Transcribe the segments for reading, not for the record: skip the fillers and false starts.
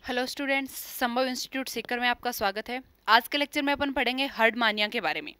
Hello students, संभव institute Sikar में आपका स्वागत है। आज के लेक्चर में अपन पढ़ेंगे हर्डमानिया के बारे में।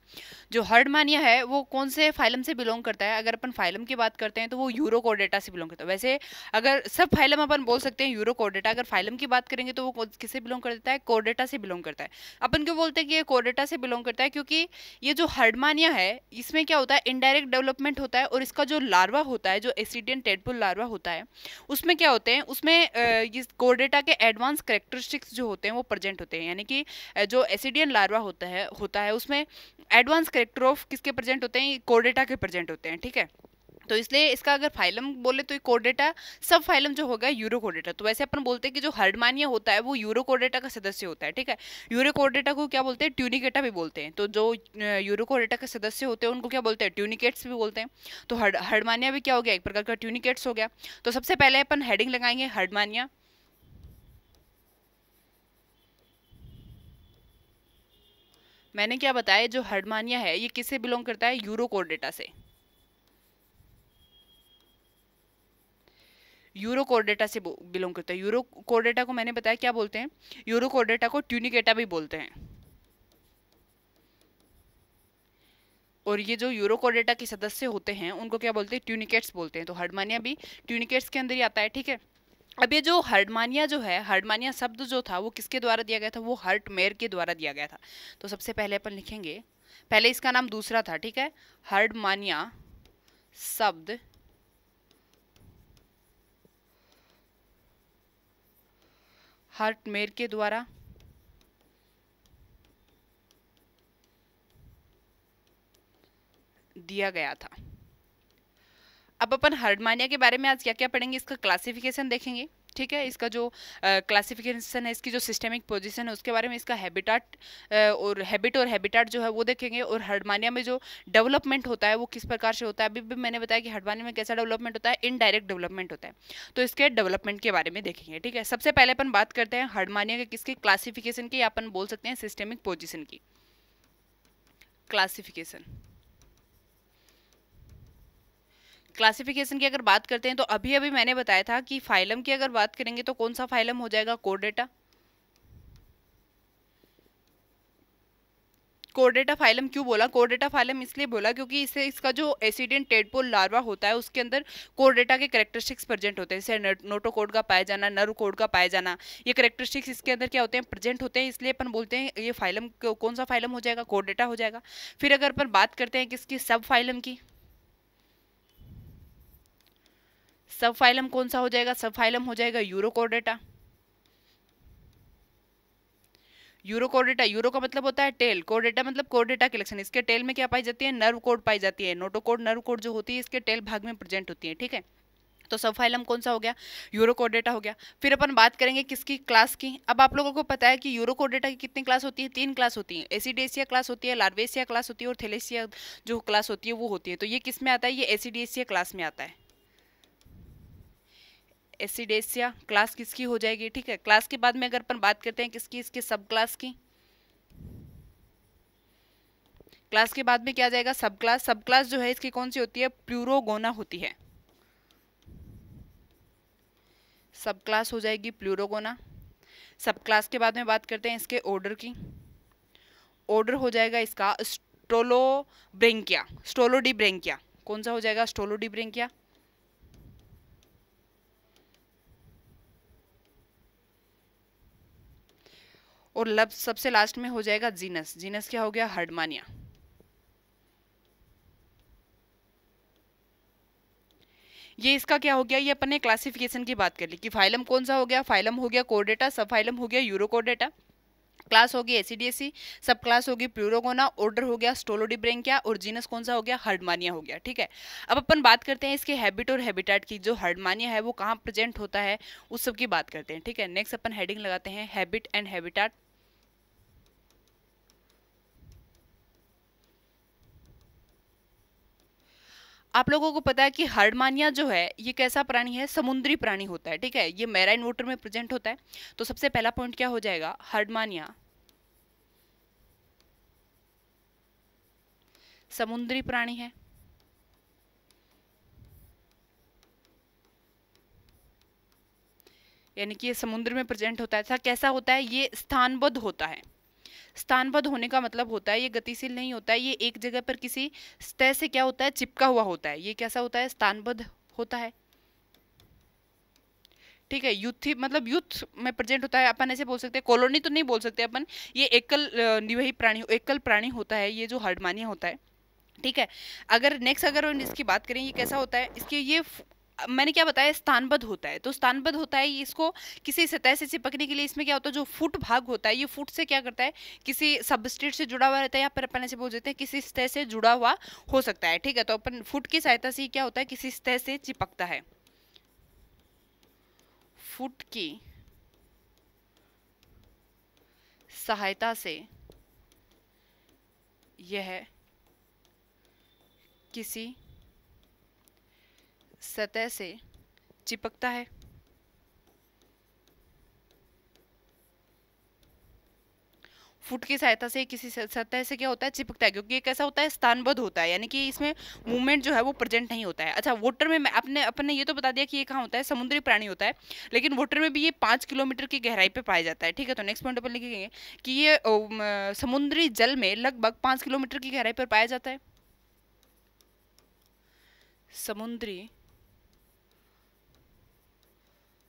जो हर्डमानिया है वो कौन से फाइलम से बिलोंग करता है? अगर अपन फाइलम की बात करते हैं तो वो यूरोकोर्डेटा से बिलोंग करता है। वैसे अगर सब फाइलम अपन बोल सकते हैं यूरोकोर्डेटा, अगर फाइलम की बात करेंगे तो वो किससे बिलोंग करता है? कोर्डेटा से बिलोंग करता है। अपन क्यों बोलते हैं कि ये कोर्डेटा से बिलोंग करता है? क्योंकि ये जो हर्डमानिया है इसमें क्या होता है, इनडायरेक्ट डेवलपमेंट होता है और इसका जो लार्वा होता है, जो एसिडियन टेडपोल लार्वा होता है, उसमें क्या होते हैं, उसमें ये कोर्डेटा के एडवांस कैरेक्टरिस्टिक्स जो होते हैं वो प्रेजेंट होते हैं। यानी कि जो एसिडियन लार्वा होता है उसमें एडवांस कैरेक्टर ऑफ किसके प्रेजेंट होते हैं? कोर्डेटा के प्रेजेंट होते हैं। ठीक है, तो इसलिए इसका अगर फाइलम बोले तो कोर्डेटा सब फाइलम जो होगा यूरोकोर्डेटा। तो वैसे अपन बोलते हैं कि जो हर्डमानिया होता है वो यूरोकोर्डेटा का सदस्य होता है। ठीक है, यूरोकोर्डेटा को क्या बोलते हैं? ट्यूनिकेटा भी बोलते हैं। तो जो यूरोकोर्डेटा के सदस्य होते हैं उनको क्या बोलते हैं? ट्यूनिकेट्स भी बोलते हैं। तो हर्डमानिया भी क्या हो गया? एक प्रकार का ट्यूनिकेट्स हो गया। तो सबसे पहले अपन हेडिंग लगाएंगे हर्डमानिया। मैंने क्या बताया, जो हर्डमानिया है ये किससे बिलोंग करता है? यूरोकोर्डेटा से। यूरोकोर्डेटा से बिलोंग करता है। यूरोकोर्डेटा को मैंने बताया क्या बोलते हैं? यूरोकोर्डेटा को ट्यूनिकेटा भी बोलते हैं। और ये जो यूरोकोर्डेटा के सदस्य होते हैं उनको क्या बोलते हैं? ट्यूनिकेट्स बोलते हैं। तो हर्डमानिया भी ट्यूनिकेट्स के अंदर ही आता है। ठीक है, अब ये जो हर्डमानिया जो है, हर्डमानिया शब्द जो था वो किसके द्वारा दिया गया था? वो हर्टमेयर के द्वारा दिया गया था। तो सबसे पहले अपन लिखेंगे, पहले इसका नाम दूसरा था। ठीक है, हर्डमानिया शब्द हर्टमेयर के द्वारा दिया गया था। अब अपन हर्डमानिया के बारे में आज क्या क्या पढ़ेंगे, इसका क्लासिफिकेशन देखेंगे। ठीक है, इसका जो क्लासिफिकेशन है, इसकी जो सिस्टेमिक पोजीशन है उसके बारे में, इसका हैबिटाट और हैबिटाट जो है वो देखेंगे। और हर्डमानिया में जो डेवलपमेंट होता है वो किस प्रकार से होता है? अभी भी मैंने बताया कि हर्डमानिया में कैसा डेवलपमेंट होता है? इनडायरेक्ट डेवलपमेंट होता है। तो इसके डेवलपमेंट के बारे में देखेंगे। ठीक है, सबसे पहले अपन बात करते हैं हर्डमानिया के किसकी क्लासिफिकेशन की, अपन बोल सकते हैं सिस्टेमिक पोजिशन की क्लासिफिकेशन। क्लासिफिकेशन की अगर बात करते हैं तो अभी अभी मैंने बताया था कि फाइलम की अगर बात करेंगे तो कौन सा फाइलम हो जाएगा? कोर्डेटा। कोर्डेटा फाइलम क्यों बोला? कोर्डेटा फाइलम इसलिए बोला क्योंकि इससे इसका जो एसिडियन टेडपोल लार्वा होता है उसके अंदर कोर्डेटा के कैरेक्टरिस्टिक्स प्रेजेंट होते हैं। जैसे नोटोकोड का पाया जाना, नर्व कोड का पाया जाना, ये कैरेक्टरिस्टिक्स इसके अंदर क्या होते हैं? प्रेजेंट होते हैं। इसलिए अपन बोलते हैं ये फाइलम कौन सा फाइलम हो जाएगा? कोर्डेटा हो जाएगा। फिर अगर अपन बात करते हैं किसकी? सब फाइलम की। सब फाइलम कौन सा हो जाएगा? सब फाइलम हो जाएगा यूरोकोर्डेटा। यूरोकोर्डेटा, यूरो का मतलब होता है टेल, कोर्डेटा मतलब कोर्डेटा कलेक्शन। इसके टेल में क्या पाई जाती है? नर्व कोड पाई जाती है। नोटोकोड नर्व कोड जो होती है इसके टेल भाग में प्रेजेंट होती है। ठीक है, तो सब फाइलम कौन सा हो गया? यूरोकोर्डेटा हो गया। फिर अपन बात करेंगे किसकी? क्लास की। अब आप लोगों को पता है कि यूरोकोर्डेटा की कितनी क्लास होती है? 3 क्लास होती है। एसिडेसिया क्लास होती है, लार्वेसिया क्लास होती है और थैलेसिया जो क्लास होती है वो होती है। तो ये किस में आता है? ये एसिडेसिया क्लास में आता है। एसिडेसिया क्लास किसकी हो जाएगी? ठीक है, क्लास के बाद में अगर अपन बात करते हैं किसकी? इसके सब क्लास की। क्लास के बाद में क्या आ जाएगा? सब क्लास। सब क्लास जो है इसकी कौन सी होती है? प्लूरोगोना होती है। सब क्लास हो जाएगी प्लूरोगोना। सब क्लास के बाद में बात करते हैं इसके ऑर्डर की। ऑर्डर हो जाएगा इसका स्टोलोब्रेंकिया, स्टोलोडीब्रेंकिया। कौन सा हो जाएगा? स्टोलोडीब्रेंकिया। और लब सबसे लास्ट में हो जाएगा जीनस। जीनस क्या हो गया? हर्डमानिया। ये इसका क्या हो गया? ये अपन ने क्लासिफिकेशन की बात कर ली कि फाइलम कौन सा हो गया? फाइलम हो गया कोर्डेटा, सब फाइलम हो गया यूरोकोर्डेटा, क्लास होगी एसिडियसी, सब क्लास होगी प्लूरोगोना, ऑर्डर हो गया स्टोलोडीब्रेंकिया और जीनस कौन सा हो गया? हर्डमानिया हो गया। ठीक है, अब अपन बात करते हैं इसके हैबिट और हैबिटेट की। जो हर्डमानिया है वो कहाँ प्रेजेंट होता है उस सब की बात करते हैं। ठीक है, नेक्स्ट अपन हेडिंग लगाते हैं हैबिट एंड हैबिटेट। आप लोगों को पता है कि हर्डमानिया जो है ये कैसा प्राणी है? समुद्री प्राणी होता है। ठीक है, ये मैराइन वाटर में प्रेजेंट होता है। तो सबसे पहला पॉइंट क्या हो जाएगा? हर्डमानिया समुद्री प्राणी है। यानी कि ये समुद्र में प्रेजेंट होता है। ऐसा कैसा होता है? ये स्थानबद्ध होता है। स्थानबद्ध होने का मतलब होता है ये गतिशील नहीं होता है, ये एक जगह पर किसी सतह से क्या होता है? चिपका हुआ होता है। ये कैसा होता है? स्थानबद्ध होता है। ठीक है, यूथ मतलब यूथ में प्रेजेंट होता है। अपन ऐसे बोल सकते हैं, कॉलोनी तो नहीं बोल सकते अपन, ये एकल निवाही प्राणी, एकल प्राणी होता है ये जो हर्डमानिया होता है। ठीक है, अगर नेक्स्ट अगर इसकी बात करें, ये कैसा होता है? इसके ये मैंने क्या बताया? स्थानबद्ध होता है। तो स्थानबद्ध होता है, इसको किसी सतह से चिपकने के लिए इसमें क्या होता है? जो फुट भाग होता है, ये फुट से क्या करता है? किसी सबस्ट्रेट से जुड़ा हुआ रहता है, या फिर अपन ऐसे बोल देते हैं किसी सतह से जुड़ा हुआ हो सकता है। ठीक है, तो अपन फुट की सहायता से क्या होता है? किसी सतह से चिपकता है। फुट की सहायता से यह किसी सतह से चिपकता है। फुट की सहायता से किसी सतह से क्या होता है? चिपकता है, क्योंकि ये कैसा होता है? स्थानबद्ध होता है, यानी कि इसमें मूवमेंट जो है वो प्रेजेंट नहीं होता है। अच्छा, वाटर में अपन ने ये तो बता दिया कि ये कहाँ होता है? समुद्री प्राणी होता है, लेकिन वाटर में भी ये 5 किलोमीटर की गहराई पे पाया जाता है। ठीक है, तो नेक्स्ट पॉइंट अपन लिखेंगे कि ये समुद्री जल में लगभग 5 किलोमीटर की गहराई पर पाया जाता है। समुद्री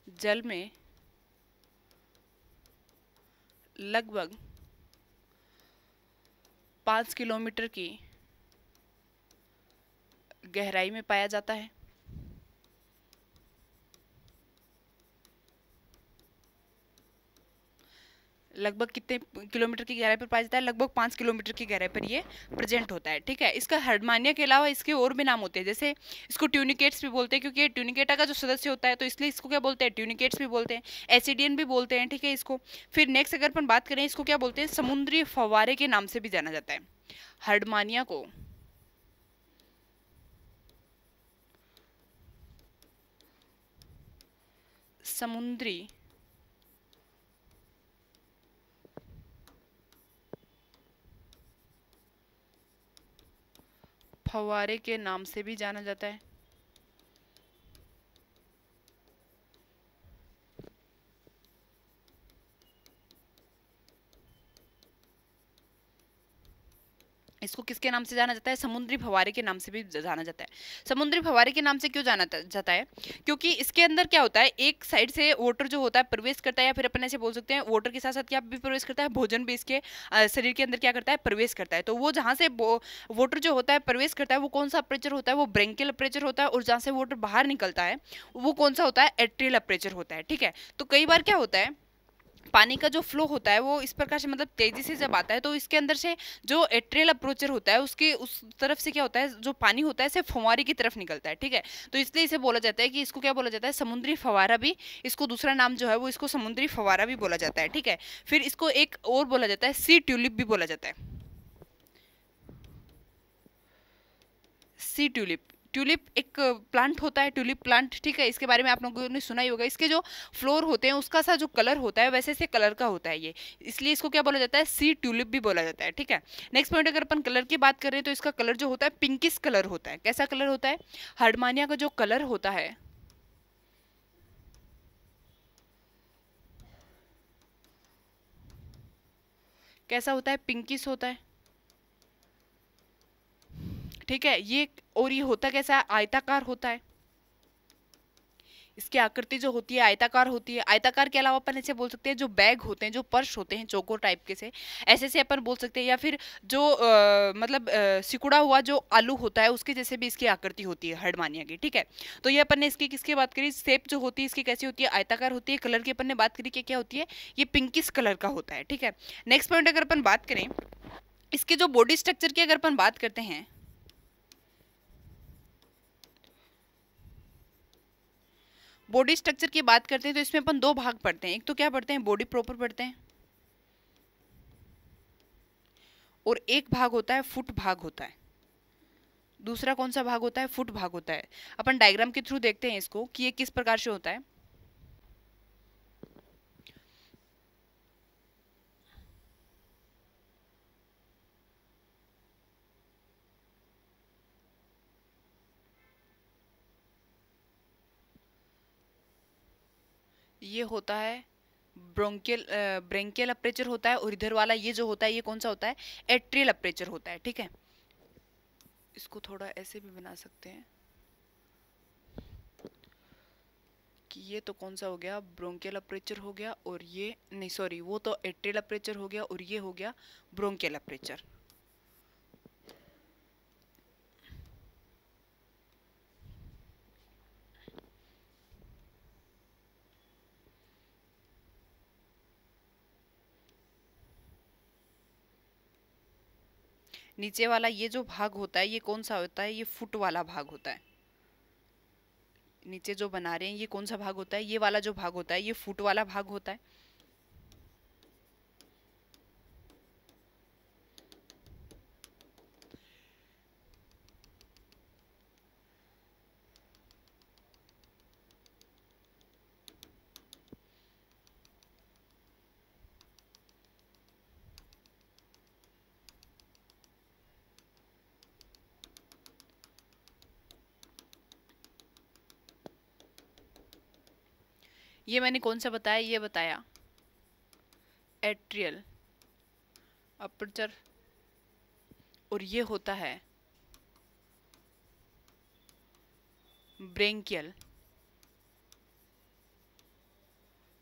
जल में लगभग 5 किलोमीटर की गहराई में पाया जाता है। लगभग कितने किलोमीटर की गहराई पर पाया जाता है? लगभग 5 किलोमीटर की गहराई पर ये प्रेजेंट होता है। ठीक है, इसका हर्डमानिया के अलावा इसके और भी नाम होते हैं, जैसे इसको ट्यूनिकेट्स भी बोलते हैं, क्योंकि ये ट्यूनिकेटा का जो सदस्य होता है, तो इसलिए इसको क्या बोलते हैं? ट्यूनिकेट्स भी बोलते हैं, एसिडियन भी बोलते हैं। ठीक है, इसको फिर नेक्स्ट अगर अपन बात करें, इसको क्या बोलते हैं? समुद्री फव्वारे के नाम से भी जाना जाता है। हर्डमानिया को समुद्री फव्वारे के नाम से भी जाना जाता है। इसको किसके नाम से जाना जाता है? समुद्री फव्वारे के नाम से भी जाना जाता है। समुद्री फव्वारे के नाम से क्यों जाना जाता है? क्योंकि इसके अंदर क्या होता है? एक साइड से वाटर जो होता है प्रवेश करता है, या फिर अपन ऐसे बोल सकते हैं वाटर के साथ साथ क्या भी प्रवेश करता है? भोजन भी इसके शरीर के अंदर क्या करता है? प्रवेश करता है। तो वो जहाँ से वाटर जो होता है प्रवेश करता है, वो कौन सा अपर्चर होता है? वो ब्रेंकियल अपर्चर होता है। और जहाँ से वाटर बाहर निकलता है, वो कौन सा होता है? एट्रियल अपर्चर होता है। ठीक है, तो कई बार क्या होता है, पानी का जो फ्लो होता है वो इस प्रकार से मतलब तेजी से जब आता है, तो इसके अंदर से जो एट्रियल अप्रोचर होता है उसके उस तरफ से क्या होता है? जो पानी होता है सिर्फ फव्वारे की तरफ निकलता है। ठीक है, तो इसलिए इसे बोला जाता है कि इसको क्या बोला जाता है? समुद्री फव्वारा भी। इसको दूसरा नाम जो है वो इसको समुद्री फव्वारा भी बोला जाता है। ठीक है, फिर इसको एक और बोला जाता है, सी ट्यूलिप भी बोला जाता है। सी ट्यूलिप, ट्यूलिप एक प्लांट होता है, ट्यूलिप प्लांट। ठीक है, इसके बारे में आप लोगों ने सुना ही होगा। इसके जो फ्लोर होते हैं उसका सा जो कलर होता है वैसे से कलर का होता है ये, इसलिए इसको क्या बोला जाता है? सी ट्यूलिप भी बोला जाता है। ठीक है, नेक्स्ट पॉइंट अगर अपन कलर की बात करें, तो इसका कलर जो होता है पिंकिश कलर होता है। कैसा कलर होता है? हर्डमानिया का जो कलर होता है कैसा होता है? पिंकिश होता है। ठीक है, ये और ये होता कैसा है? आयताकार होता है। इसकी आकृति जो होती है आयताकार होती है। आयताकार के अलावा अपन ऐसे बोल सकते हैं जो बैग होते हैं, जो पर्स होते हैं चौकोर टाइप के से, ऐसे से अपन बोल सकते हैं। या फिर जो मतलब सिकुड़ा हुआ जो आलू होता है उसके जैसे भी इसकी आकृति होती है हर्डमानिया की। ठीक है, तो ये अपन ने इसकी किसकी बात करी? शेप जो होती है इसकी कैसी होती है? आयताकार होती है। कलर की अपन ने बात करी कि क्या होती है? ये पिंकिश कलर का होता है। ठीक है, नेक्स्ट पॉइंट अगर अपन बात करें, इसके जो बॉडी स्ट्रक्चर की अगर अपन बात करते हैं, बॉडी स्ट्रक्चर की बात करते हैं, तो इसमें अपन दो भाग पढ़ते हैं। एक तो क्या पढ़ते हैं? बॉडी प्रॉपर पढ़ते हैं, और एक भाग होता है फुट भाग होता है। दूसरा कौन सा भाग होता है? फुट भाग होता है। अपन डायग्राम के थ्रू देखते हैं इसको कि ये किस प्रकार से होता है। ये होता है ब्रेंकियल अपर्चर होता है, और इधर वाला ये जो होता है ये कौन सा होता है, एट्रियल अपर्चर होता है। ठीक है, इसको थोड़ा ऐसे भी बना सकते हैं कि ये तो कौन सा हो गया, ब्रोंकियल अपर्चर हो गया, और ये नहीं सॉरी, वो तो एट्रियल अपर्चर हो गया, और ये हो गया ब्रोंकियल अपर्चर। नीचे वाला ये जो भाग होता है ये कौन सा होता है, ये फुट वाला भाग होता है। नीचे जो बना रहे हैं ये कौन सा भाग होता है, ये वाला जो भाग होता है ये फुट वाला भाग होता है। ये मैंने कौन सा बताया, ये बताया एट्रियल अपर्चर, और ये होता है ब्रेंकियल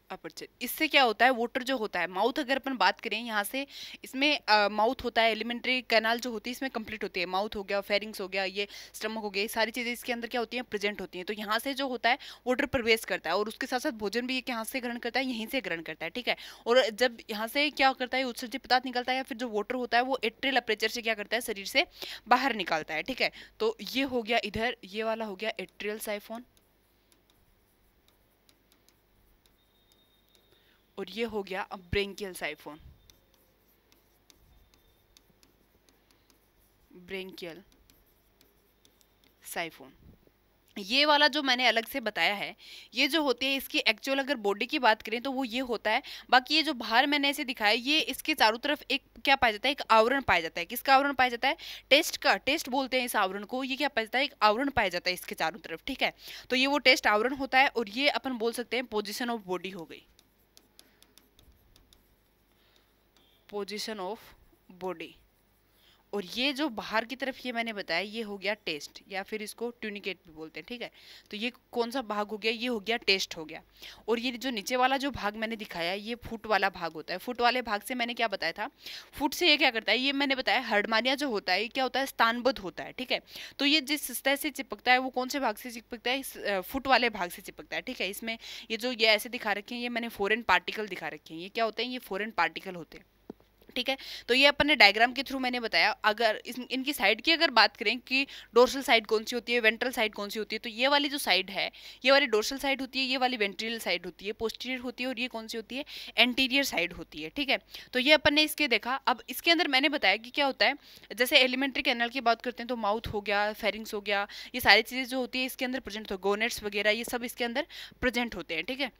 अपर्चर। इससे क्या होता है, वाटर जो होता है, माउथ अगर अपन बात करें यहाँ से, इसमें माउथ होता है, एलिमेंट्री कैनाल जो होती है इसमें कंप्लीट होती है, माउथ हो गया, फेरिंग्स हो गया, ये स्टमक हो गया, ये सारी चीज़ें इसके अंदर क्या होती हैं, प्रेजेंट होती हैं। तो यहाँ से जो होता है वाटर प्रवेश करता है, और उसके साथ साथ भोजन भी ये यहाँ से ग्रहण करता है, यहीं से ग्रहण करता है। ठीक है, और जब यहाँ से क्या करता है, उत्सर्जित पदार्थ निकलता है, या फिर जो वाटर होता है वो एट्रियल अपर्चर से क्या करता है, शरीर से बाहर निकालता है। ठीक है, तो ये हो गया इधर, ये वाला हो गया एट्रियल साइफोन, और ये हो गया अब ब्रेंकियल साइफोन, ब्रेंकियल साइफोन। ये वाला जो मैंने अलग से बताया है, ये जो होती है इसकी एक्चुअल अगर बॉडी की बात करें तो वो ये होता है। बाकी ये जो बाहर मैंने ऐसे दिखाया, ये इसके चारों तरफ एक क्या पाया जाता है, एक आवरण पाया जाता है। किसका आवरण पाया जाता है, टेस्ट का, टेस्ट बोलते हैं इस आवरण को। ये क्या पाया जाता है, एक आवरण पाया जाता है इसके चारों तरफ। ठीक है, तो ये वो टेस्ट आवरण होता है, और ये अपन बोल सकते हैं पोजिशन ऑफ बॉडी हो गई, पोजिशन ऑफ बॉडी। और ये जो बाहर की तरफ ये मैंने बताया ये हो गया टेस्ट, या फिर इसको ट्यूनिकेट भी बोलते हैं। ठीक है, तो ये कौन सा भाग हो गया, ये हो गया टेस्ट हो गया। और ये जो नीचे वाला जो भाग मैंने दिखाया ये फुट वाला भाग होता है। फुट वाले भाग से मैंने क्या बताया था, फुट से ये क्या करता है, ये मैंने बताया हर्डमानिया जो होता है ये क्या होता है, स्थानबद्ध होता है। ठीक है, तो ये जिस सतह से चिपकता है वो कौन से भाग से चिपकता है, इस फुट वाले भाग से चिपकता है। ठीक है, इसमें ये जो ये ऐसे दिखा रखे हैं ये मैंने फॉरेन पार्टिकल दिखा रखे हैं, ये क्या होते हैं, ये फॉरेन पार्टिकल होते हैं। ठीक है, तो ये अपन ने डायग्राम के थ्रू मैंने बताया। अगर इनकी साइड की अगर बात करें कि डोर्सल साइड कौन सी होती है, वेंट्रल साइड कौन सी होती है, तो ये वाली जो साइड है ये वाली डोर्सल साइड होती है, ये वाली वेंट्रियल साइड होती है, पोस्टीरियर होती है, और ये कौन सी होती है, एंटीरियर साइड होती है। ठीक है, तो ये अपन ने इसके देखा। अब इसके अंदर मैंने बताया कि क्या होता है, जैसे एलिमेंट्री कैनल की बात करते हैं तो माउथ हो गया, फेरिंग्स हो गया, ये सारी चीज़ें जो होती है इसके अंदर प्रेजेंट हो, गोनेट्स वगैरह ये सब इसके अंदर प्रेजेंट होते हैं। ठीक है,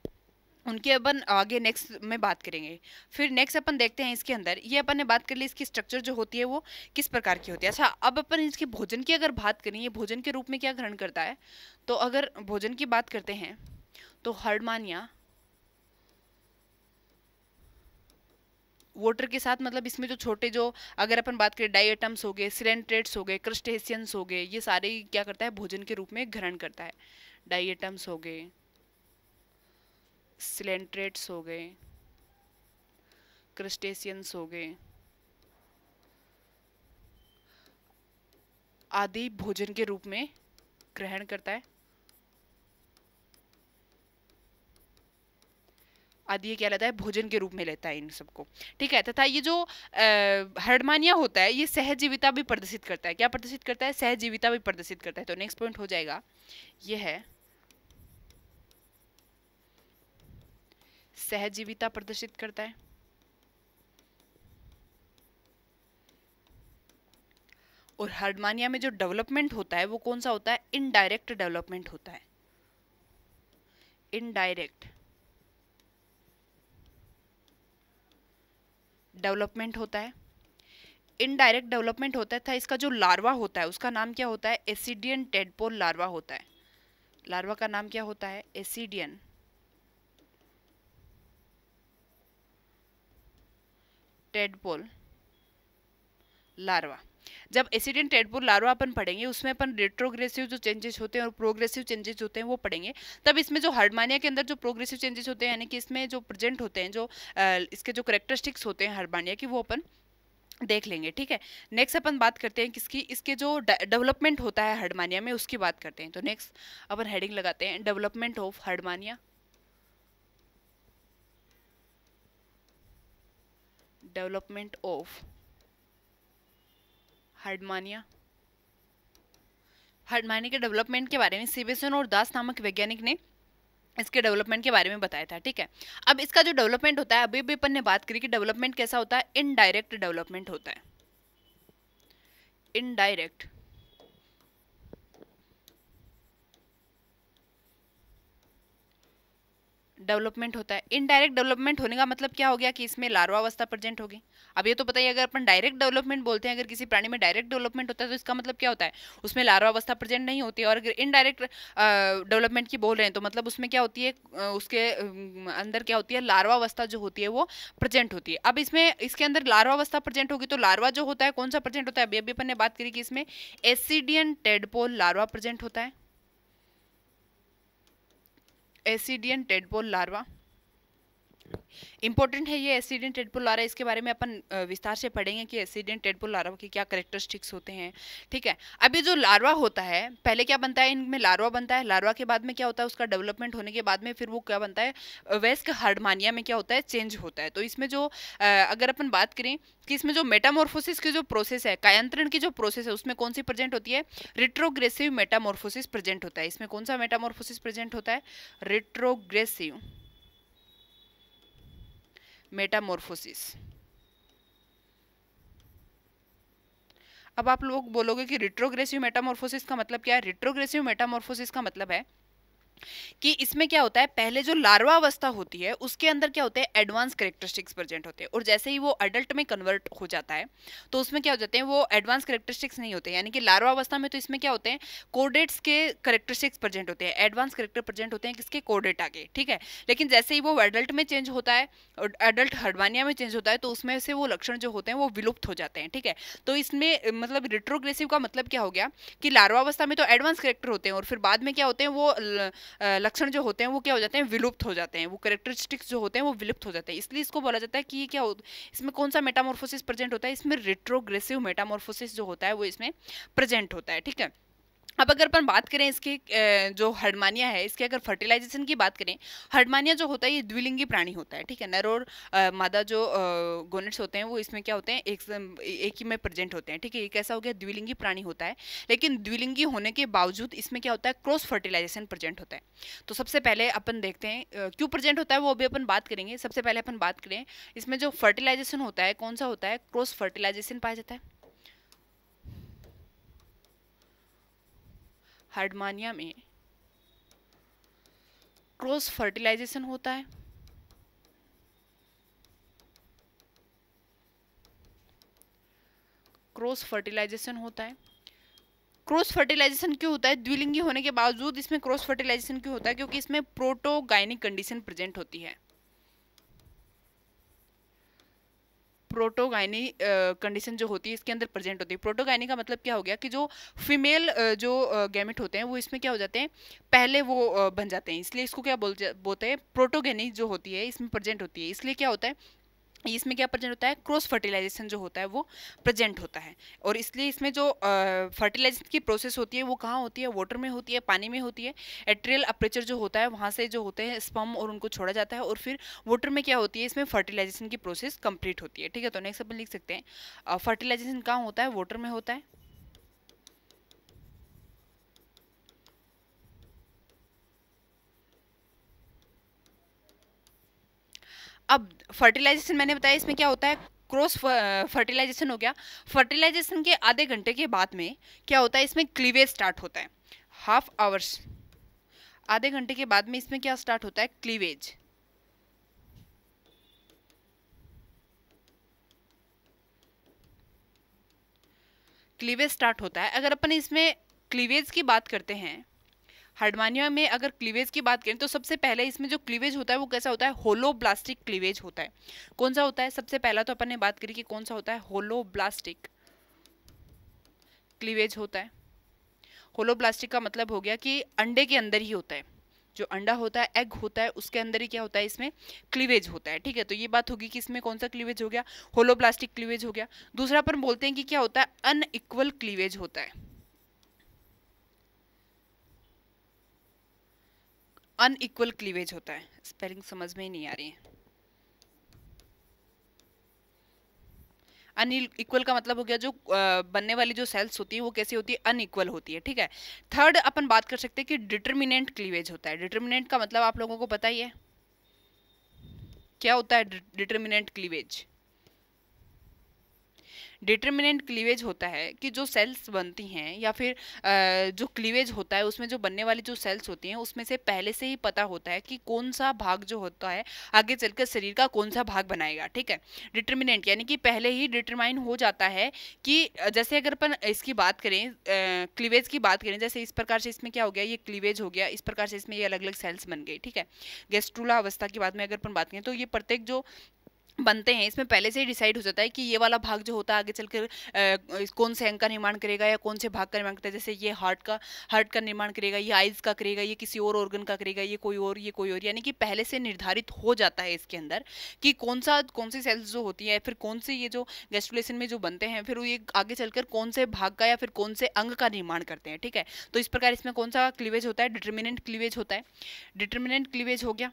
उनके अपन आगे नेक्स्ट में बात करेंगे। फिर नेक्स्ट अपन देखते हैं इसके अंदर, ये अपन ने बात कर ली इसकी स्ट्रक्चर जो होती है वो किस प्रकार की होती है। अच्छा, अब अपन इसके भोजन की अगर बात करें, ये भोजन के रूप में क्या ग्रहण करता है, तो अगर भोजन की बात करते हैं तो हर्डमानिया वाटर के साथ, मतलब इसमें जो छोटे जो अगर अपन बात करें डाइएटम्स हो गए, सिलेंट्रेट्स हो गए, क्रस्टेशियंस हो गए, ये सारे क्या करता है, भोजन के रूप में ग्रहण करता है। डाइएटम्स हो गए, सिलेंट्रेट्स हो गए, क्रस्टेशियंस हो गए, आदि भोजन के रूप में ग्रहण करता है। आदि ये क्या लेता है, भोजन के रूप में लेता है इन सबको। ठीक है, तथा ये जो हर्डमानिया होता है ये सहजीविता भी प्रदर्शित करता है। क्या प्रदर्शित करता है, सहजीविता भी प्रदर्शित करता है। तो नेक्स्ट पॉइंट हो जाएगा ये है सहजीविता प्रदर्शित करता है। और हर्डमानिया में जो डेवलपमेंट होता है वो कौन सा होता है, इनडायरेक्ट डेवलपमेंट होता है। इनडायरेक्ट डेवलपमेंट होता है, इनडायरेक्ट डेवलपमेंट होता था। इसका जो लार्वा होता है उसका नाम क्या होता है, एसिडियन टेडपोल लार्वा होता है। लार्वा का नाम क्या होता है, एसिडियन टेडपोल लार्वा। जब एसिडियन टेडपोल लार्वा अपन पढ़ेंगे उसमें अपन रेट्रोग्रेसिव जो चेंजेस होते हैं और प्रोग्रेसिव चेंजेस होते हैं वो पढ़ेंगे। तब इसमें जो हर्डमानिया के अंदर जो प्रोग्रेसिव चेंजेस होते हैं यानी कि इसमें जो प्रेजेंट होते हैं, जो इसके जो करेक्टरिस्टिक्स होते हैं हर्डमानिया की, वो अपन देख लेंगे। ठीक है, नेक्स्ट अपन बात करते हैं किसकी, इसके जो डेवलपमेंट होता है हर्डमानिया में उसकी बात करते हैं। तो नेक्स्ट अपन हेडिंग लगाते हैं development of Herdmania. Development of Herdmania. Herdmania के डेवलपमेंट के बारे में सीबेसन और दास नामक वैज्ञानिक ने इसके डेवलपमेंट के बारे में बताया था। ठीक है, अब इसका जो डेवलपमेंट होता है, अभी भी अपन ने बात करी कि डेवलपमेंट कैसा होता है, इनडायरेक्ट डेवलपमेंट होता है। इनडायरेक्ट डेवलपमेंट होता है। इनडायरेक्ट डेवलपमेंट होने का मतलब क्या हो गया कि इसमें लार्वा अवस्था प्रेजेंट होगी। अब ये तो पता ही, अगर अपन डायरेक्ट डेवलपमेंट बोलते हैं, अगर किसी प्राणी में डायरेक्ट डेवलपमेंट होता है तो इसका मतलब क्या होता है, उसमें लार्वा अवस्था प्रेजेंट नहीं होती है। और अगर इनडायरेक्ट डेवलपमेंट की बोल रहे हैं तो मतलब उसमें क्या होती है, उसके अंदर क्या होती है, लार्वा अवस्था जो होती है वो प्रेजेंट होती है। अब इसमें इसके अंदर लार्वा अवस्था प्रेजेंट होगी तो लार्वा जो होता है कौन सा प्रेजेंट होता है, अभी अपन ने बात करी कि इसमें एसिडियन टेडपोल लार्वा प्रेजेंट होता है। एसिडियन टेडपोल लार्वा इंपॉर्टेंट है, ये एसिडियन टेडपोल लार्वा, इसके बारे में अपन विस्तार से पढ़ेंगे कि एसिडियन टेडपोल लार्वा के क्या कैरेक्टरिस्टिक्स होते हैं। ठीक है, अभी जो लार्वा होता है पहले क्या बनता है, इनमें लार्वा बनता है। लार्वा के बाद में क्या होता है, उसका डेवलपमेंट होने के बाद में फिर वो क्या बनता है, वयस्क हर्डमानिया में क्या होता है, चेंज होता है। तो इसमें जो अगर अपन बात करें कि इसमें जो मेटामॉर्फोसिस की जो प्रोसेस है, कायांतरण की जो प्रोसेस है, उसमें कौन सी प्रेजेंट होती है, रेट्रोग्रेसिव मेटामॉर्फोसिस प्रेजेंट होता है। इसमें कौन सा मेटामॉर्फोसिस प्रेजेंट होता है, रेट्रोग्रेसिव मेटामॉर्फोसिस। अब आप लोग बोलोगे कि रेट्रोग्रेसिव मेटामॉर्फोसिस का मतलब क्या है। रेट्रोग्रेसिव मेटामॉर्फोसिस का मतलब है कि इसमें क्या होता है, पहले जो लार्वा अवस्था होती है उसके अंदर क्या होते हैं, एडवांस कैरेक्टरिस्टिक्स प्रेजेंट होते हैं, और जैसे ही वो अडल्ट में कन्वर्ट हो जाता है तो उसमें क्या हो जाते हैं, वो एडवांस कैरेक्टरिस्टिक्स नहीं होते। यानी कि लार्वा अवस्था में तो इसमें क्या होते हैं, कोडेट्स के कैरेक्टरिस्टिक्स प्रेजेंट होते हैं, एडवांस कैरेक्टर प्रेजेंट होते हैं किसके, कोडेट आगे। ठीक है, लेकिन जैसे ही वो एडल्ट में चेंज होता है, एडल्ट हर्डमानिया में चेंज होता है, तो उसमें से वो लक्षण जो होते हैं वो विलुप्त हो जाते हैं। ठीक है, तो इसमें मतलब रेट्रोग्रेसिव का मतलब क्या हो गया कि लार्वा अवस्था में तो एडवांस कैरेक्टर होते हैं और फिर बाद में क्या होते हैं, वो लक्षण जो होते हैं वो क्या हो जाते हैं, विलुप्त हो जाते हैं, वो कैरेक्टरिस्टिक्स जो होते हैं वो विलुप्त हो जाते हैं। इसलिए इसको बोला जाता है कि ये क्या इसमें कौन सा मेटामॉर्फोसिस प्रेजेंट होता है, इसमें रेट्रोग्रेसिव मेटामॉर्फोसिस जो होता है वो इसमें प्रेजेंट होता है। ठीक है, अब अगर अपन बात करें इसके जो हर्डमानिया है, इसके अगर फर्टिलाइजेशन की बात करें, हर्डमानिया जो होता है ये द्विलिंगी प्राणी होता है। ठीक है, नर और मादा जो गोनेट्स होते हैं वो इसमें क्या होते हैं, एक ही में प्रेजेंट होते हैं। ठीक है, ये कैसा हो गया, द्विलिंगी प्राणी होता है। लेकिन द्विलिंगी होने के बावजूद इसमें क्या होता है, क्रॉस फर्टिलाइजेशन प्रेजेंट होता है। तो सबसे पहले अपन देखते हैं क्यों प्रेजेंट होता है, वो अभी अपन बात करेंगे। सबसे पहले अपन बात करें इसमें जो फर्टिलाइजेशन होता है कौन सा होता है, क्रॉस फर्टिलाइजेशन पाया जाता है। हर्डमानिया में क्रॉस फर्टिलाइजेशन होता है। क्रॉस फर्टिलाइजेशन होता है। क्रॉस फर्टिलाइजेशन क्यों होता है, द्विलिंगी होने के बावजूद इसमें क्रॉस फर्टिलाइजेशन क्यों होता है, क्योंकि इसमें प्रोटोगाइनिक कंडीशन प्रेजेंट होती है। प्रोटोगाइनी कंडीशन जो होती है इसके अंदर प्रेजेंट होती है। प्रोटोगाइनी का मतलब क्या हो गया कि जो फीमेल जो गैमेट होते हैं वो इसमें क्या हो जाते हैं, पहले वो बन जाते हैं, इसलिए इसको क्या बोलते हैं, प्रोटोगेनी जो होती है इसमें प्रेजेंट होती है। इसलिए क्या होता है, इसमें क्या प्रेजेंट होता है, क्रॉस फर्टिलाइजेशन जो होता है वो प्रेजेंट होता है। और इसलिए इसमें जो फर्टिलाइजेशन की प्रोसेस होती है वो कहाँ होती है, वाटर में होती है, पानी में होती है। एट्रियल अपर्चर जो होता है वहाँ से जो होते हैं स्पर्म और उनको छोड़ा जाता है, और फिर वाटर में क्या होती है, इसमें फर्टिलाइजेशन की प्रोसेस कंप्लीट होती है। ठीक है, तो नेक्स्ट अपन लिख सकते हैं फर्टिलाइजेशन कहाँ होता है, वाटर में होता है। अब फर्टिलाइजेशन मैंने बताया इसमें क्या होता है, क्रॉस फर्टिलाइजेशन हो गया। फर्टिलाइजेशन के आधे घंटे के बाद में क्या होता है, इसमें क्लीवेज स्टार्ट होता है। हाफ आवर्स, आधे घंटे के बाद में इसमें क्या स्टार्ट होता है, क्लीवेज। क्लीवेज स्टार्ट होता है। अगर अपन इसमें क्लीवेज की बात करते हैं, हार्डमानिया में अगर क्लीवेज की बात करें तो सबसे पहले इसमें जो क्लीवेज होता है वो कैसा होता है, होलोब्लास्टिक क्लीवेज होता है। कौन सा होता है, सबसे पहला तो अपन ने बात करी कि कौन सा होता है, होलोब्लास्टिक क्लीवेज होता है। होलोब्लास्टिक का मतलब हो गया कि अंडे के अंदर ही होता है, जो अंडा होता है, एग होता है, उसके अंदर ही क्या होता है, इसमें क्लीवेज होता है। ठीक है, तो ये बात होगी कि इसमें कौन सा क्लीवेज हो गया, होलोब्लास्टिक क्लीवेज हो गया। दूसरा अपन बोलते हैं कि क्या होता है, अनइक्वल क्लीवेज होता है। अनइक्वल क्लीवेज होता है, स्पेलिंग समझ में ही नहीं आ रही है। अनइक्वल का मतलब हो गया जो बनने वाली जो सेल्स होती है वो कैसी होती है, अनइक्वल होती है। ठीक है, थर्ड अपन बात कर सकते हैं कि डिटर्मिनेंट क्लीवेज होता है। डिटर्मिनेंट का मतलब आप लोगों को पता ही है क्या होता है, डिटर्मिनेंट क्लीवेज। डिटर्मिनेंट क्लीवेज होता है कि जो सेल्स बनती हैं या फिर जो क्लीवेज होता है उसमें जो बनने वाली जो सेल्स होती हैं उसमें से पहले से ही पता होता है कि कौन सा भाग जो होता है आगे चलकर शरीर का कौन सा भाग बनाएगा। ठीक है, डिटर्मिनेंट यानी कि पहले ही डिटरमाइन हो जाता है कि जैसे अगर अपन इसकी बात करें, क्लीवेज की बात करें, जैसे इस प्रकार से इसमें क्या हो गया, ये क्लीवेज हो गया, इस प्रकार से इसमें ये अलग अलग सेल्स बन गई। ठीक है, गेस्ट्रुला अवस्था की बात में अगर अपन बात करें तो ये प्रत्येक जो बनते हैं इसमें पहले से ही डिसाइड हो जाता है कि ये वाला भाग जो होता है आगे चलकर कौन से अंग का निर्माण करेगा या कौन से भाग का निर्माण करता है। जैसे ये हार्ट का निर्माण करेगा, ये आइज का करेगा, ये किसी और ऑर्गन का करेगा, ये कोई और, ये कोई और, यानी कि पहले से निर्धारित हो जाता है इसके अंदर कि कौन सी सेल्स जो होती है, फिर कौन से ये जो गैस्ट्रुलेशन में जो बनते हैं, फिर ये आगे चलकर कौन से भाग का या फिर कौन से अंग का निर्माण करते हैं। ठीक है, तो इस प्रकार इसमें कौन सा क्लीवेज होता है, डिटर्मिनेंट क्लीवेज होता है। डिटर्मिनेंट क्लीवेज हो गया।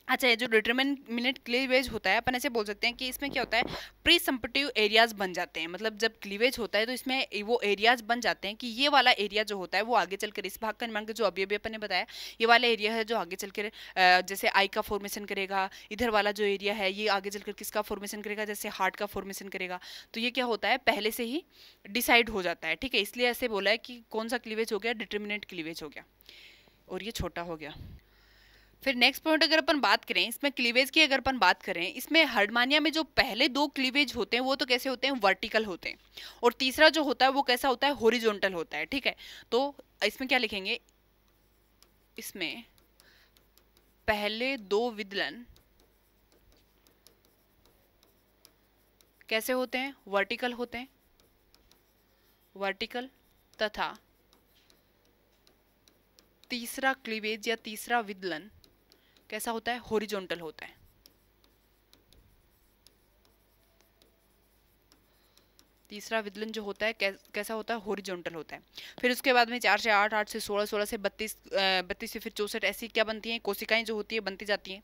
अच्छा, ये जो डिटरमिनेंट क्लीवेज होता है अपन ऐसे बोल सकते हैं कि इसमें क्या होता है, प्री सम्पिटिव एरियाज बन जाते हैं। मतलब जब क्लीवेज होता है तो इसमें वो एरियाज बन जाते हैं कि ये वाला एरिया जो होता है वो आगे चलकर इस भाग का निर्माण, जो अभी अभी अपन ने बताया, ये वाला एरिया है जो आगे चलकर जैसे आई का फॉर्मेशन करेगा। इधर वाला जो एरिया है ये आगे चलकर किसका फॉर्मेशन करेगा, जैसे हार्ट का फॉर्मेशन करेगा। तो ये क्या होता है, पहले से ही डिसाइड हो जाता है। ठीक है, इसलिए ऐसे बोला है कि कौन सा क्लीवेज हो गया, डिटर्मिनेंट क्लीवेज हो गया, और ये छोटा हो गया। फिर नेक्स्ट पॉइंट अगर अपन बात करें इसमें क्लीवेज की, अगर अपन बात करें इसमें हार्डमानिया में जो पहले दो क्लीवेज होते हैं वो तो कैसे होते हैं, वर्टिकल होते हैं, और तीसरा जो होता है वो कैसा होता है, हॉरिजॉन्टल होता है। ठीक है, तो इसमें क्या लिखेंगे, इसमें पहले दो विदलन कैसे होते हैं, वर्टिकल होते हैं, वर्टिकल, तथा तीसरा क्लीवेज या तीसरा विदलन कैसा होता है, हॉरिजॉन्टल होता है। तीसरा विदलन जो होता है कैसा होता है, हॉरिजॉन्टल होता है। फिर उसके बाद में 4 से 8, 8 से 16, 16 से 32, 32 से फिर 64, ऐसी क्या बनती हैं, कोशिकाएं जो होती है बनती जाती हैं।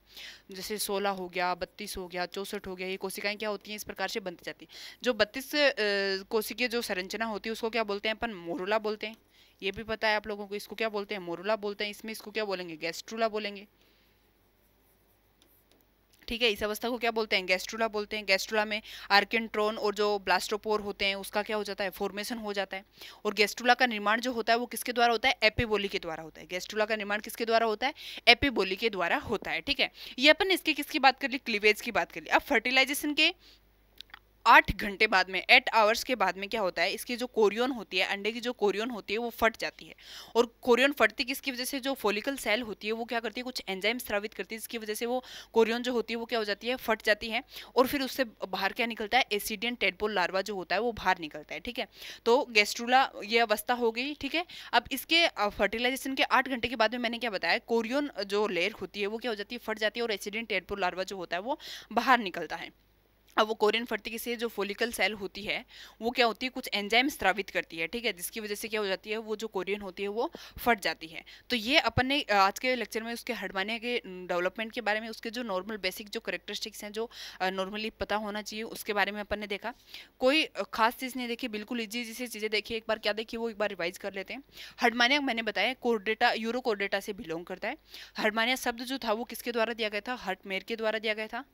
जैसे 16 हो गया, 32 हो गया, 64 हो गया, ये कोशिकाएं क्या होती हैं, इस प्रकार से बनती जाती हैं। जो 32 कोशिकीय जो संरचना होती है उसको क्या बोलते हैं अपन, मोरुला बोलते हैं। ये भी पता है आप लोगों को, इसको क्या बोलते हैं, मोरुला बोलते हैं। इसमें इसको क्या बोलेंगे, गैस्ट्रुला बोलेंगे। ठीक है, इस अवस्था को क्या बोलते हैं, गैस्ट्रुला बोलते हैं। गैस्ट्रुला में आर्केंट्रोन और जो ब्लास्टोपोर होते हैं उसका क्या हो जाता है, फॉर्मेशन हो जाता है। और गैस्ट्रुला का निर्माण जो होता है वो किसके द्वारा होता है, एपिबोली के द्वारा होता है। गैस्ट्रुला का निर्माण किसके द्वारा होता है, एपिबोली के द्वारा होता है। ठीक है, ये अपन इसकी किसकी बात कर ली, क्लीवेज की बात कर ली। अब फर्टिलाइजेशन के 8 घंटे बाद में, 8 आवर्स के बाद में क्या होता है, इसकी जो कोरियन होती है, अंडे की जो कोरियन होती है वो फट जाती है। और कोरियन फटती किसकी वजह से, जो फोलिकल सेल होती है वो क्या करती है, कुछ एंजाइम स्रावित करती है, जिसकी वजह से वो कोरियन जो होती है वो क्या हो जाती है, फट जाती है। और फिर उससे बाहर क्या निकलता है, एसिडियन टेडपोल लार्वा जो होता है वो बाहर निकलता है। ठीक है, तो गैस्ट्रुला ये अवस्था हो गई। ठीक है, अब इसके फर्टिलाइजेशन के 8 घंटे के बाद में मैंने क्या बताया, कोरियन जो लेयर होती है वो क्या हो जाती है, फट जाती है, और एसिडियन टेडपोल लार्वा जो होता है वो बाहर निकलता है। अब वो कोरियन फटती से जो फोलिकल सेल होती है वो क्या होती है, कुछ एंजाइम स्रावित करती है। ठीक है, जिसकी वजह से क्या हो जाती है, वो जो कोरियन होती है वो फट जाती है। तो ये अपन ने आज के लेक्चर में उसके हार्डमानिया के डेवलपमेंट के बारे में, उसके जो नॉर्मल बेसिक जो करेक्टरिस्टिक्स हैं जो नॉर्मली पता होना चाहिए उसके बारे में अपन ने देखा। कोई खास चीज़ नहीं देखी, बिल्कुल ईजी जैसी चीज़ें देखी। एक बार क्या देखी वो एक बार रिवाइज कर लेते हैं। हार्डमानिया मैंने बताया कोर्डेटा, यूरोकोर्डेटा से बिलोंग करता है। हार्डमानिया शब्द जो था वो किसके द्वारा दिया गया था, हर्टमेयर के द्वारा दिया गया था।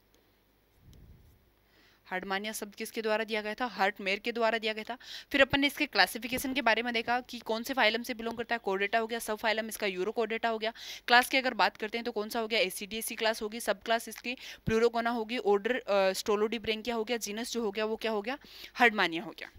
हार्डमानिया शब्द किसके द्वारा दिया गया था, हर्टमेयर के द्वारा दिया गया था। फिर अपन ने इसके क्लासिफिकेशन के बारे में देखा कि कौन से फाइलम से बिलोंग करता है, कोर्डेटा हो गया, सब फाइलम इसका यूरोकोर्डेटा हो गया। क्लास की अगर बात करते हैं तो कौन सा हो गया, एसीडीएसी क्लास होगी। सब क्लास इसकी प्लूरोकोना होगी। ऑर्डर स्टोलोडीब्रेंकिया हो गया। जीनस जो हो गया वो क्या हो गया, हार्डमानिया हो गया।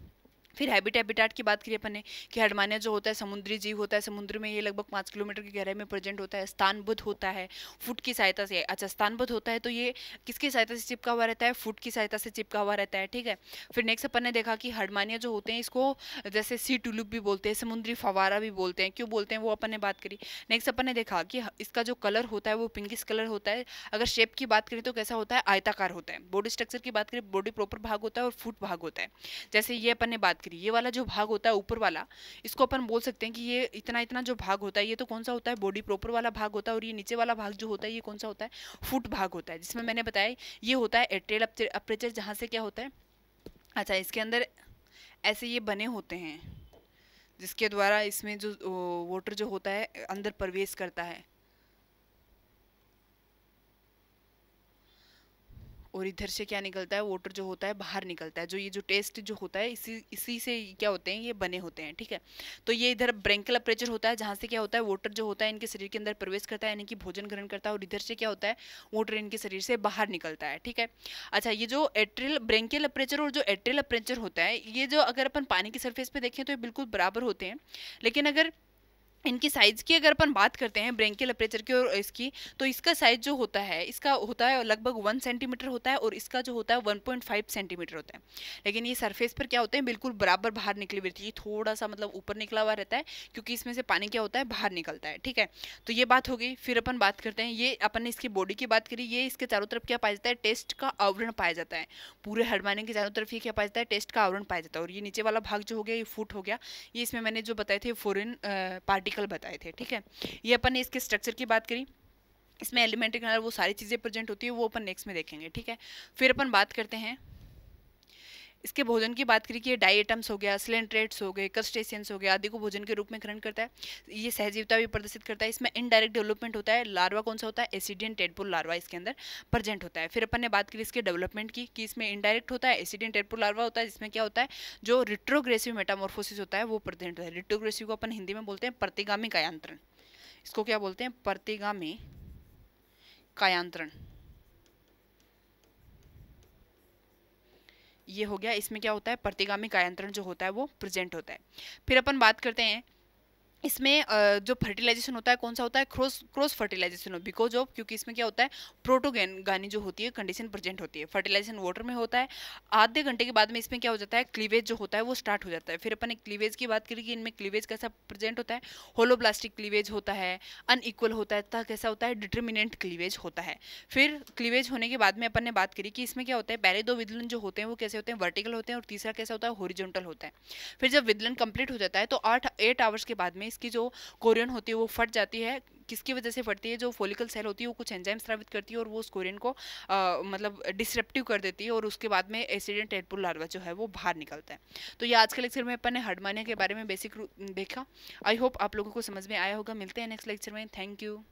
फिर हैबिटेट की बात करिए अपन ने कि हर्डमानिया जो होता है समुद्री जीव होता है, समुद्र में ये लगभग 5 किलोमीटर की गहराई में प्रेजेंट होता है। स्थानबद्ध होता है फुट की सहायता से। अच्छा, स्थानबद्ध होता है तो ये किसकी सहायता से चिपका हुआ रहता है? फुट की सहायता से चिपका हुआ रहता है, ठीक है। फिर नेक्स्ट अपन ने देखा कि हर्डमानिया जो होते हैं इसको जैसे सी टुलिप भी बोलते हैं, समुद्री फवारा भी बोलते हैं। क्यों बोलते हैं वो अपन ने बात करी। नेक्स्ट अपन ने देखा कि इसका जो कलर होता है वो पिंकिश कलर होता है। अगर शेप की बात करें तो कैसा होता है? आयताकार होता है। बॉडी स्ट्रक्चर की बात करें, बॉडी प्रॉपर भाग होता है और फुट भाग होता है। जैसे ये अपन ने बात करी, ये वाला जो भाग होता है ऊपर वाला, इसको अपन बोल सकते हैं कि ये इतना इतना जो भाग होता है ये तो कौन सा होता है? बॉडी प्रॉपर वाला भाग होता है। और ये नीचे वाला भाग जो होता है ये कौन सा होता है? फुट भाग होता है, जिसमें मैंने बताया ये होता है एट्रियल अपर्चर, जहाँ से क्या होता है, अच्छा इसके अंदर ऐसे ये बने होते हैं जिसके द्वारा इसमें जो वाटर जो होता है अंदर प्रवेश करता है और इधर से क्या निकलता है? वाटर जो होता है बाहर निकलता है। जो ये जो टेस्ट जो होता है इसी से क्या होते हैं? ये बने होते हैं, ठीक है। तो ये इधर ब्रेंकियल अपर्चर होता है जहाँ से क्या होता है? वाटर जो होता है इनके शरीर के अंदर प्रवेश करता है, यानी कि भोजन ग्रहण करता है। और इधर से क्या होता है? वाटर इनके शरीर से बाहर निकलता है, ठीक है। अच्छा, ये जो एट्रियल ब्रेंकियल अपर्चर और जो एट्रियल अपर्चर होता है, ये जो अगर अपन पानी की सरफेस पे देखें तो ये बिल्कुल बराबर होते हैं। लेकिन अगर इनकी साइज़ की अगर अपन बात करते हैं ब्रेंकियल अपर्चर की और इसकी, तो इसका साइज जो होता है इसका होता है लगभग 1 सेंटीमीटर होता है और इसका जो होता है 1.5 सेंटीमीटर होता है। लेकिन ये सरफेस पर क्या होते हैं? बिल्कुल बराबर बाहर निकली हुई रहती है। थोड़ा सा मतलब ऊपर निकला हुआ रहता है क्योंकि इसमें से पानी क्या होता है? बाहर निकलता है, ठीक है। तो ये बात हो गई। फिर अपन बात करते हैं, ये अपन ने इसकी बॉडी की बात करी, ये इसके चारों तरफ क्या पाया जाता है? टेस्ट का आवरण पाया जाता है। पूरे हर्डमानिया के चारों तरफ ये क्या पाया जाता है? टेस्ट का आवरण पाया जाता है। और ये नीचे वाला भाग जो हो गया ये फुट हो गया। ये इसमें मैंने जो बताए थे फॉरेन पार्टिकल बताए थे, ठीक है। ये अपन ने इसके स्ट्रक्चर की बात करी, इसमें एलिमेंट्री कलर वो सारी चीज़ें प्रेजेंट होती है, वो अपन नेक्स्ट में देखेंगे, ठीक है। फिर अपन बात करते हैं इसके भोजन की बात करी कि ये डाइएटम्स हो गया, सिलेंट्रेट्स हो गए, क्रस्टेशियंस हो गया आदि को भोजन के रूप में ग्रहण करता है। ये सहजीवता भी प्रदर्शित करता है। इसमें इनडायरेक्ट डेवलपमेंट होता है। लार्वा कौन सा होता है? एसिडियन टेडपोल लार्वा इसके अंदर प्रेजेंट होता है। फिर अपन ने बात करी इसके डेवलपमेंट की कि इसमें इनडायरेक्ट होता है, एसिडियन टेडपोल लार्वा होता है, जिसमें क्या होता है? जो रिट्रोग्रेसिव मेटामॉर्फोसिस होता है वो प्रेजेंट होता है। रिट्रोग्रेसिव को अपन हिंदी में बोलते हैं प्रतिगामी कायांतरण। इसको क्या बोलते हैं? प्रतिगामी कायांतरण। ये हो गया। इसमें क्या होता है? प्रतिगामी कायांतरण जो होता है वो प्रेजेंट होता है। फिर अपन बात करते हैं इसमें जो फर्टिलाइजेशन होता है कौन सा होता है? क्रॉस फर्टिलाइजेशन हो, बिकॉज ऑफ क्योंकि इसमें क्या होता है? प्रोटोगेनिक जो होती है कंडीशन प्रेजेंट होती है। फर्टिलाइजेशन वाटर में होता है। आधे घंटे के बाद में इसमें क्या हो जाता है? क्लीवेज जो होता है वो स्टार्ट हो जाता है। फिर अपन क्लीवेज की बात करें कि इनमें क्लीवेज कैसा प्रेजेंट होता है? होलोब्लास्टिक क्लीवेज होता है, अनइक्वल होता है, तथा कैसा होता है? डिटर्मिनेंट क्लीवेज होता है। फिर क्लीवेज होने के बाद में अपन ने बात करी कि इसमें क्या होता है? पहले 2 विदलन जो होते हैं वो कैसे होते हैं? वर्टिकल होते हैं और तीसरा कैसा होता है? हॉरिजॉन्टल होता है। फिर जब विदलन कंप्लीट हो जाता है तो 8 आवर्स के बाद में इसकी जो कोरियन होती है वो फट जाती है। किसकी वजह से फटती है? जो फॉलिकल सेल होती है वो कुछ एंजाइम स्रावित करती है और वो उस कोरियन को मतलब डिसरप्टिव कर देती है और उसके बाद में एसिडियन टेडपोल लार्वा जो है वो बाहर निकलता है। तो ये आज के लेक्चर में अपन ने हर्डमानिया के बारे में बेसिक देखा। आई होप आप लोगों को समझ में आया होगा। मिलते हैं नेक्स्ट लेक्चर में। Thank you.